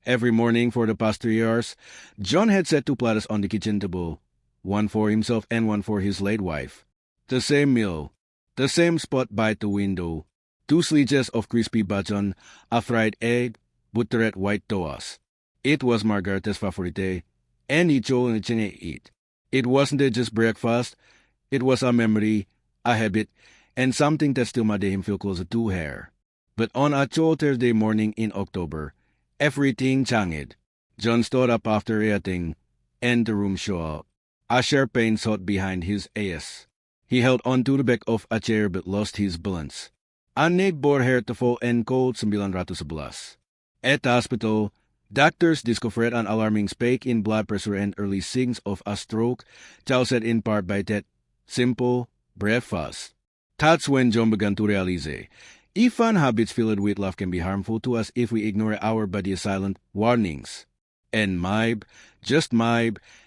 Every morning for the past 3 years, John had set 2 platters on the kitchen table, one for himself and one for his late wife. The same meal, the same spot by the window, 2 slices of crispy bacon, a fried egg, buttered white toast. It was Margaret's favorite, and he chose to eat. It wasn't just breakfast, it was a memory, a habit, and something that still made him feel closer to her. But on a chill Thursday morning in October, everything changed. John stood up after eating, and the room shook. A sharp pain sought behind his eyes. He held onto the back of a chair but lost his balance. Anik bore her to fall and cold 911. At the hospital, doctors discovered an alarming spike in blood pressure and early signs of a stroke, caused in part by that simple breakfast. That's when John began to realize, even habits filled with love can be harmful to us if we ignore our body's silent warnings. And just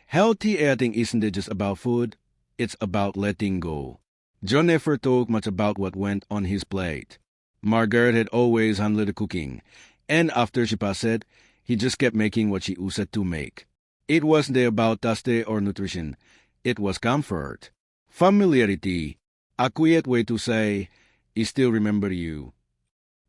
healthy eating isn't just about food, it's about letting go. John never talked much about what went on his plate. Margaret had always handled the cooking, and after she passed, he just kept making what she used to make. It wasn't about taste or nutrition, it was comfort. Familiarity, a quiet way to say, I still remember you.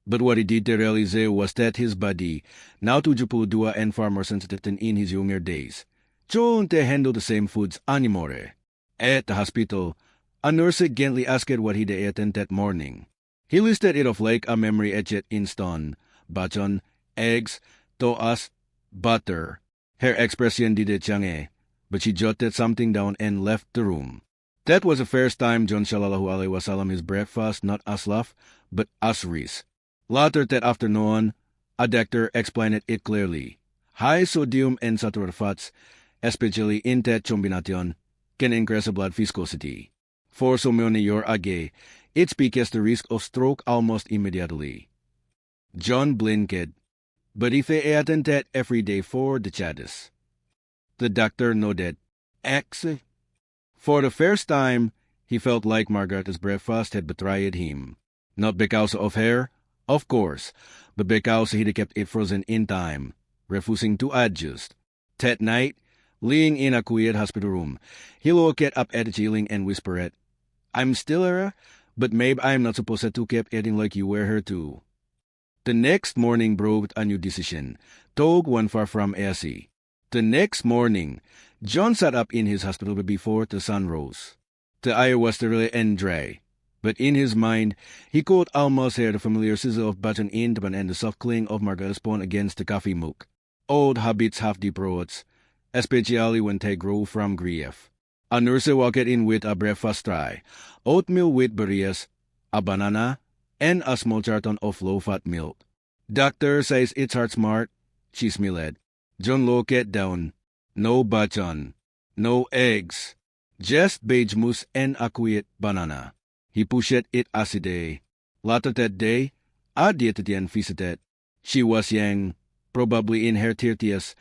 But what he did to realize was that his body, now 72 and far more sensitive than in his younger days, couldn't handle the same foods anymore. At the hospital, a nurse gently asked what he'd eaten that morning. He listed it off like a memory etched in stone: bacon, eggs, toast, butter. Her expression didn't change, but she jotted something down and left the room. That was the first time John Shallallahu Alaihi Wasallam his breakfast not as love, but as risk. Later that afternoon, a doctor explained it clearly. High sodium and saturated fats, especially in that combination, can increase blood viscosity. For so many years ago, it speaks the risk of stroke almost immediately. John blinked, but if he ate that every day for the decades. The doctor nodded. For the first time, he felt like Margaret's breakfast had betrayed him. Not because of her, of course, but because he'd kept it frozen in time, refusing to adjust. That night, laying in a quiet hospital room, he looked up at the ceiling and whispered, "I'm still here, but maybe I'm not supposed to keep eating like you were here too." The next morning brought a new decision, though one far from easy. The next morning, John sat up in his hospital bed before the sun rose. The air was sterile and dry, but in his mind, he could almost hear the familiar sizzle of bacon in the pan and the soft cling of Margaret's spoon against the coffee mug. Old habits have deep roots, especially when they grow from grief. A nurse walked in with a breakfast tray, oatmeal with berries, a banana, and a small carton of low-fat milk. "Doctor says it's heart smart," she smiled. John looked down. No bacon, no eggs, just beige mousse and a quiet banana. He pushed it aside. Later that day, a dietitian visited. She was young, probably in her 30s,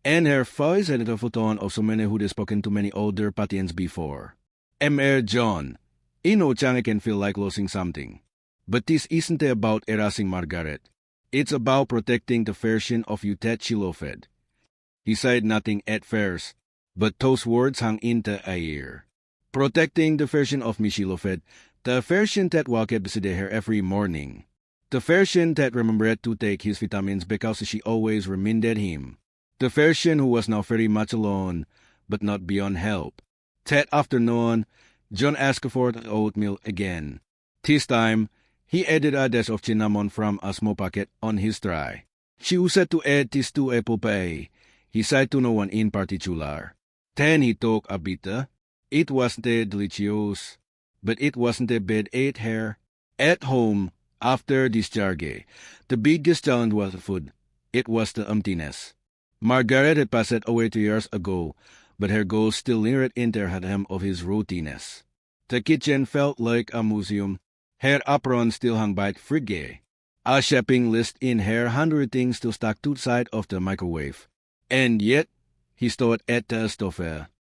and her voice had the tone of someone who had spoken to many older patients before. John, I know Chang can feel like losing something, but this isn't about erasing Margaret. It's about protecting the version of you that she loved." He said nothing at first, but those words hung in the air. Protecting the version of me she loved, the version that walked beside her every morning. The version that remembered to take his vitamins because she always reminded him. The version who was now very much alone, but not beyond help. That afternoon, John asked for the oatmeal again. This time, he added a dash of cinnamon from a small packet on his tray. She used to add this to apple pie. He said to no one in particular. Then he took a bite. It wasn't delicious, but it wasn't a bad ate her. At home, after discharge, the biggest challenge was the food. It was the emptiness. Margaret had passed away 2 years ago, but her ghost still lingered in the hem of his routines. The kitchen felt like a museum. Her apron still hung by the fridge. A shopping list in her handwriting still stuck to the side of the microwave. And yet, he stood at the stove,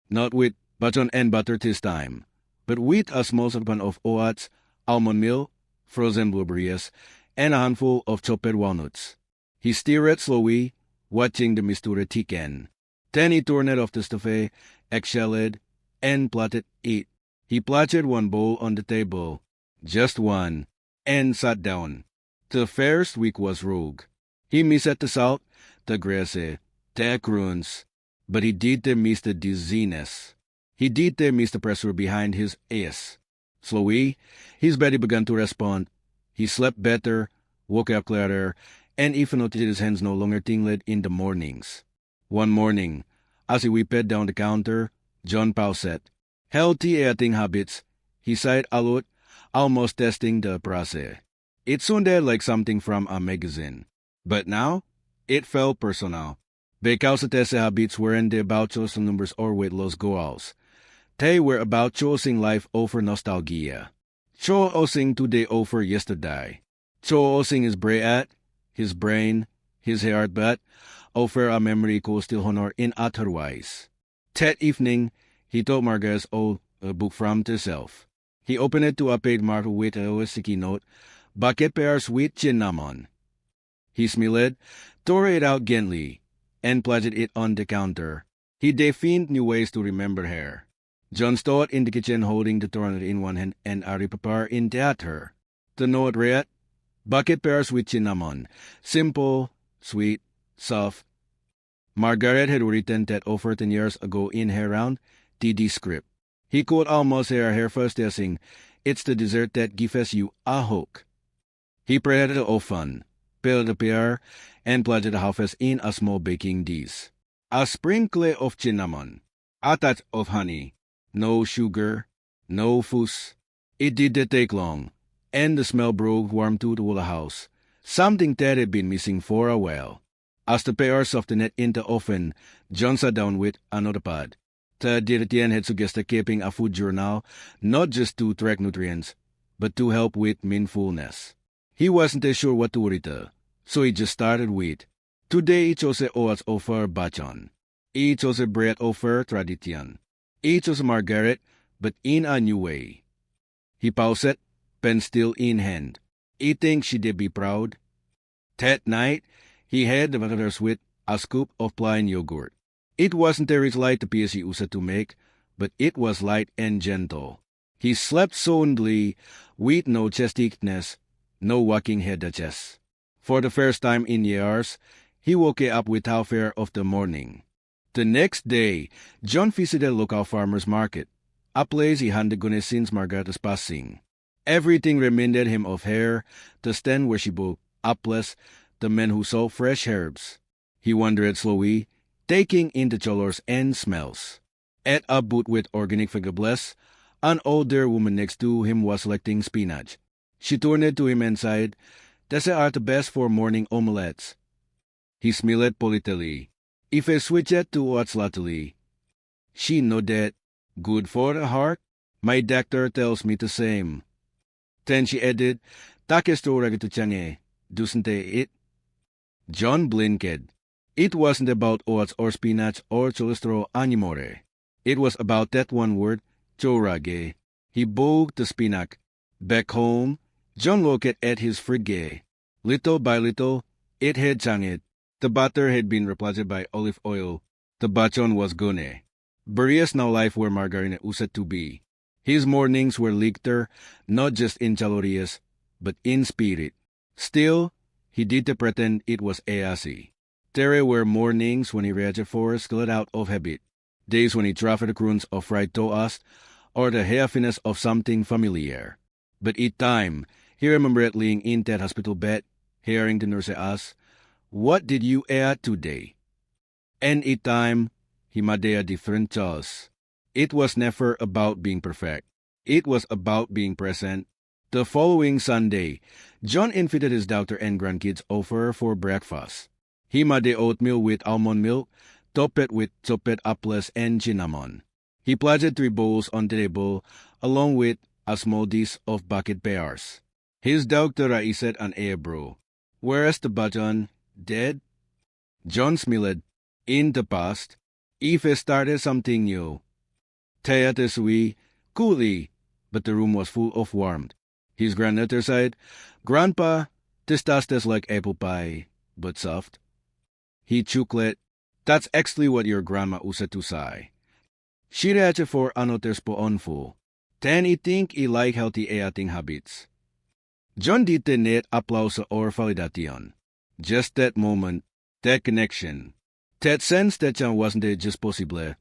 not with bacon and butter this time, but with a small pan of oats, almond milk, frozen blueberries, and a handful of chopped walnuts. He stirred slowly, watching the mistura tiken. Then he turned off the stove, eggshelled, and plotted it. He placed one bowl on the table, just one, and sat down. The first week was rogue. He missed the salt, the grace, the acruns, but he did miss the dizziness. He did miss the pressure behind his ears. Slowly, his body began to respond. He slept better, woke up clearer, and even noticed his hands no longer tingled in the mornings. One morning, as he whipped down the counter, John paused. Healthy eating habits, he sighed aloud, almost testing the process. It sounded like something from a magazine. But now, it felt personal. Because these habits weren't about choosing numbers or weight loss goals. They were about choosing life over nostalgia. Choosing today over yesterday. Choosing his his brain, his heartbeat, over a memory could still honor in otherwise. That evening, he told Margaret a book from herself. He opened it to a page marked with a sticky note, bucket pears with cinnamon. He smiled, tore it out gently, and placed it on the counter. He defined new ways to remember her. John stood in the kitchen holding the tornado in one hand and a paper in the other. The note read, bucket pears with cinnamon. Simple, sweet, soft. Margaret had written that over 10 years ago in her round DD script. He could almost hear her first guessing, it's the dessert that gives you a hook. He prayed often, peeled the pear, and placed the half in a small baking dish. A sprinkle of cinnamon, a touch of honey, no sugar, no fuss. It didn't take long, and the smell brought warmth to the whole house, something that had been missing for a while. As the pear softened in the oven, John sat down with another pot. The dietitian had suggested keeping a food journal, not just to track nutrients, but to help with mindfulness. He wasn't sure what to write, so he just started with, today he chose oats over bacon. He chose bread over tradition. He chose Margaret, but in a new way. He paused, pen still in hand. He thinks she'd be proud. That night, he had the butters with a scoop of plain yogurt. It wasn't the rich light the piece he used to make, but it was light and gentle. He slept soundly, with no chest achiness, no walking head the chest. For the first time in years, he woke up without fear of the morning. The next day, John visited a local farmer's market, a place he hadn't gone since Margaret's passing. Everything reminded him of her, the stand where she bought apples, the men who sold fresh herbs. He wandered slowly, taking in the colors and smells. At a booth with organic vegetables, an older woman next to him was selecting spinach. She turned to him and sighed, "These are the best for morning omelettes." He smiled politely. If I switched to oats lately, she nodded. "Good for the heart? My doctor tells me the same." Then she added, "Takestro ragito change, doesn't it?" John blinked. It wasn't about oats or spinach or cholesterol anymore. It was about that one word, chorage. He bowed the spinach. Back home, John looked at his frigge. Little by little, it had changed. The butter had been replaced by olive oil. The bacon was gone. Burious now life where margarine used to be. His mornings were lighter, not just in calories, but in spirit. Still, he did pretend it was easy. There were mornings when he reached for skilled out of habit, days when he trafficked the crumbs of fried toast, or the heaviness of something familiar. But each time, he remembered lying in that hospital bed, hearing the nurse ask, "What did you eat today?" And each time, he made a different choice. It was never about being perfect. It was about being present. The following Sunday, John invited his daughter and grandkids over for breakfast. He made oatmeal with almond milk, topped with chopped apples and cinnamon. He placed 3 bowls on the table, along with a small dish of bucket pears. His daughter raised an eyebrow. "Where's the button? Dead?" John smiled. "In the past, if he started something new." They sweet, coolly, but the room was full of warmth. His granddaughter said, "Grandpa, this tastes like apple pie, but soft." He chuklet. That's actually what your grandma used to say. She reache for anoters poonful. Ten I think I like healthy eating habits. John dite net applause or validation. Just that moment, that connection, that sense that John wasn't just possible,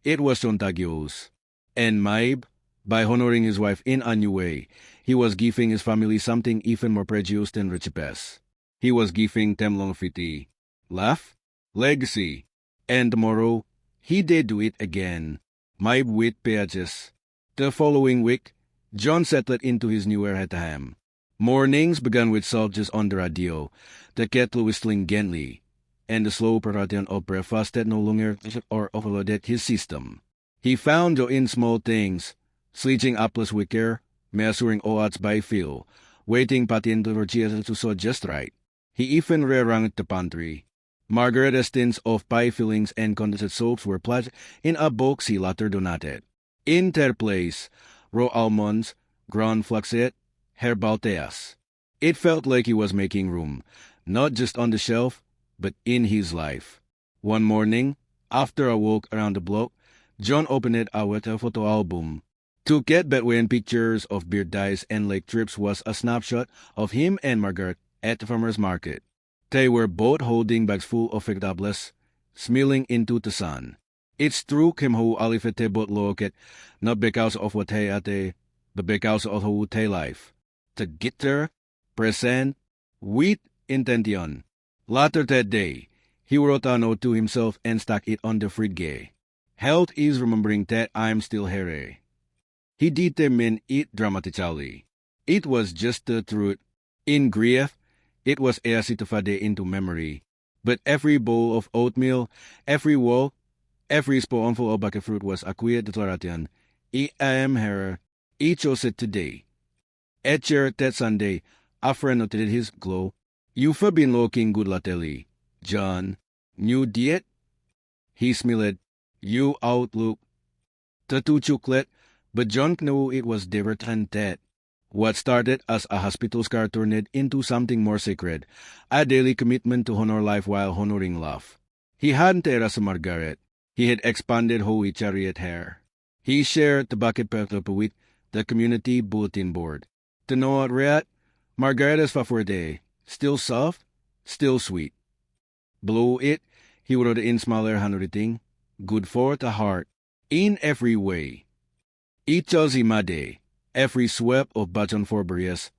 it was contagious. And Maib, by honoring his wife in a new way, he was giving his family something even more precious than riches. He was giving them longevity, laugh, legacy, and tomorrow, he did do it again. Maib with pages. The following week, John settled into his newer Hatham. Mornings began with soldiers on the radio, the kettle whistling gently, and the slow preparation of breakfast that no longer or overloaded his system. He found joy in small things, sledging apples with care, measuring oats by feel, waiting patiently for Jesus to sow just right. He even rearranged the pantry. Margareta's tins of pie fillings and condensed soaps were pledged in a box he later donated. In their place, raw almonds, ground flaxseed, herbal teas. It felt like he was making room, not just on the shelf, but in his life. One morning, after a walk around the block, John opened a photo album. To get Bedouin pictures of beard dyes and lake trips was a snapshot of him and Margaret at the farmer's market. They were both holding bags full of vegetables, smiling into the sun. It struck him how alifete both looked, not because of what they ate, but because of who they life. The guitar, present, with intention. Later that day, he wrote a note to himself and stuck it on the fridge. Health is remembering that I'm still here. He didn't mean it dramatically. It was just the truth. In grief, it was easy to fade into memory. But every bowl of oatmeal, every wall, every spoonful of bucket fruit was a quiet declaration. I am here. I chose it today. At church that Sunday, a friend noted his glow. You've been looking good lately, John. New diet? He smiled. You outlook. The two chocolate, but John knew it was different than that. What started as a hospital scar turned into something more sacred, a daily commitment to honor life while honoring love. He hadn't terraced Margaret. He had expanded how he chariot her. He shared the bucket paper with the community bulletin board. To know what read, Margaret's favorite, still soft, still sweet. Below it, he wrote in smaller handwriting, good for the heart, in every way. Each Imade, every sweep of button for Brias,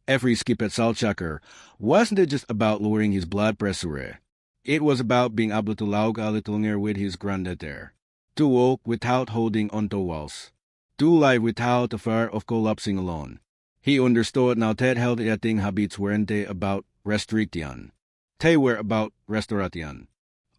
every skip at Salchaker, wasn't it just about lowering his blood pressure? It was about being able to laugh a little longer with his granddaughter, to walk without holding onto walls, to live without the fear of collapsing alone. He understood now that healthy eating habits weren't they about restriction. They were about restoration.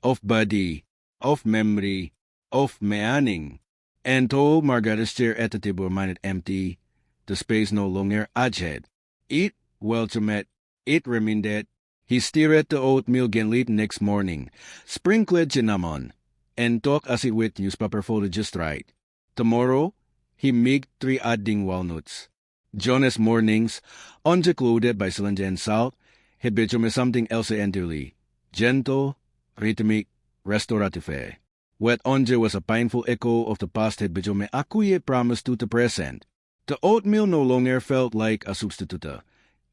Of body, of memory, of meaning. And though Margaret's chair at the table remained empty, the space no longer aged. It welcomed, it remained. He stirred the oatmeal gently next morning, sprinkled cinnamon, and took as it with newspaper folded just right. Tomorrow, he made 3 adding walnuts. John's mornings, clothed by cylinder and salt, had become something else entirely, gentle, rhythmic, restorative. What onje was a painful echo of the past had become a quiet promise to the present. The oatmeal no longer felt like a substitute.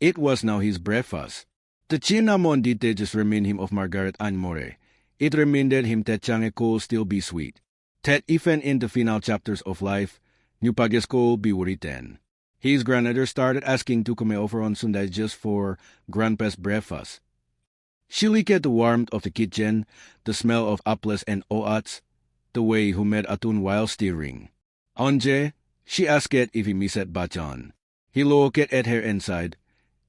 It was now his breakfast. The cinnamon did just remind him of Margaret and More. It reminded him that Change could still be sweet. That even in the final chapters of life, new pages could be written. His grandmother started asking to come over on Sundays just for Grandpa's breakfast. She liked the warmth of the kitchen, the smell of apples and oats, the way he made atun while stirring. Onje, she asked if he missed Bachan. He looked at her and sighed,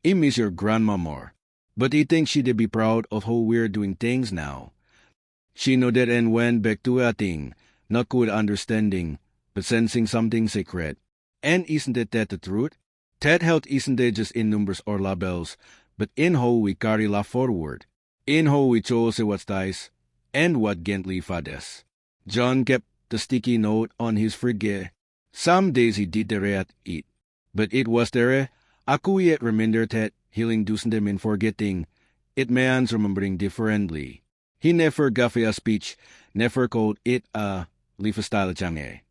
I miss your grandma more, but he thinks she'd be proud of how we're doing things now. She nodded and went back to her thing, not quite understanding, but sensing something sacred. And isn't that the truth? That health isn't it just in numbers or labels, but in how we carry life forward, in how we chose what's dice, and what gently fades. John kept the sticky note on his fridge. Some days he did read it, but it was there, a quiet reminder that healing doesn't mean forgetting, it means remembering differently. He never gave a speech, never called it a lifestyle change.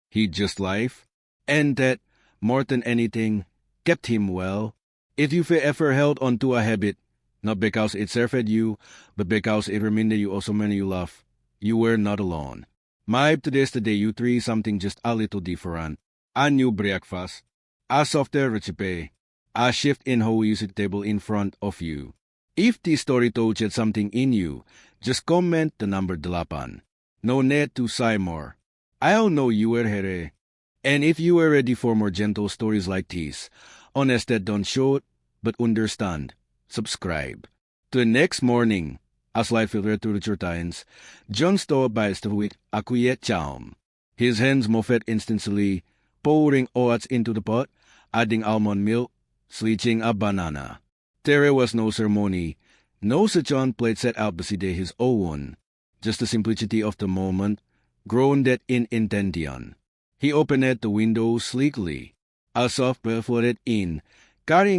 He just life, and that, more than anything, kept him well. If you've ever held on to a habit, not because it served you, but because it reminded you of someone you love, you were not alone. Maybe today's the day you try something just a little different. A new breakfast, a softer recipe, a shift in how you use the table in front of you. If this story touched something in you, just comment the number 8. No need to say more. I'll know you were here. And if you are ready for more gentle stories like this, honest that don't show it, but understand, subscribe. To the next morning, as life filtered through the curtains, John stood by with a quiet calm. His hands moved instantly, pouring oats into the pot, adding almond milk, slitching a banana. There was no ceremony, no such on plate set out beside his own, just the simplicity of the moment, grounded in intention. He opened the window sleekly, a soft breath floated in, carrying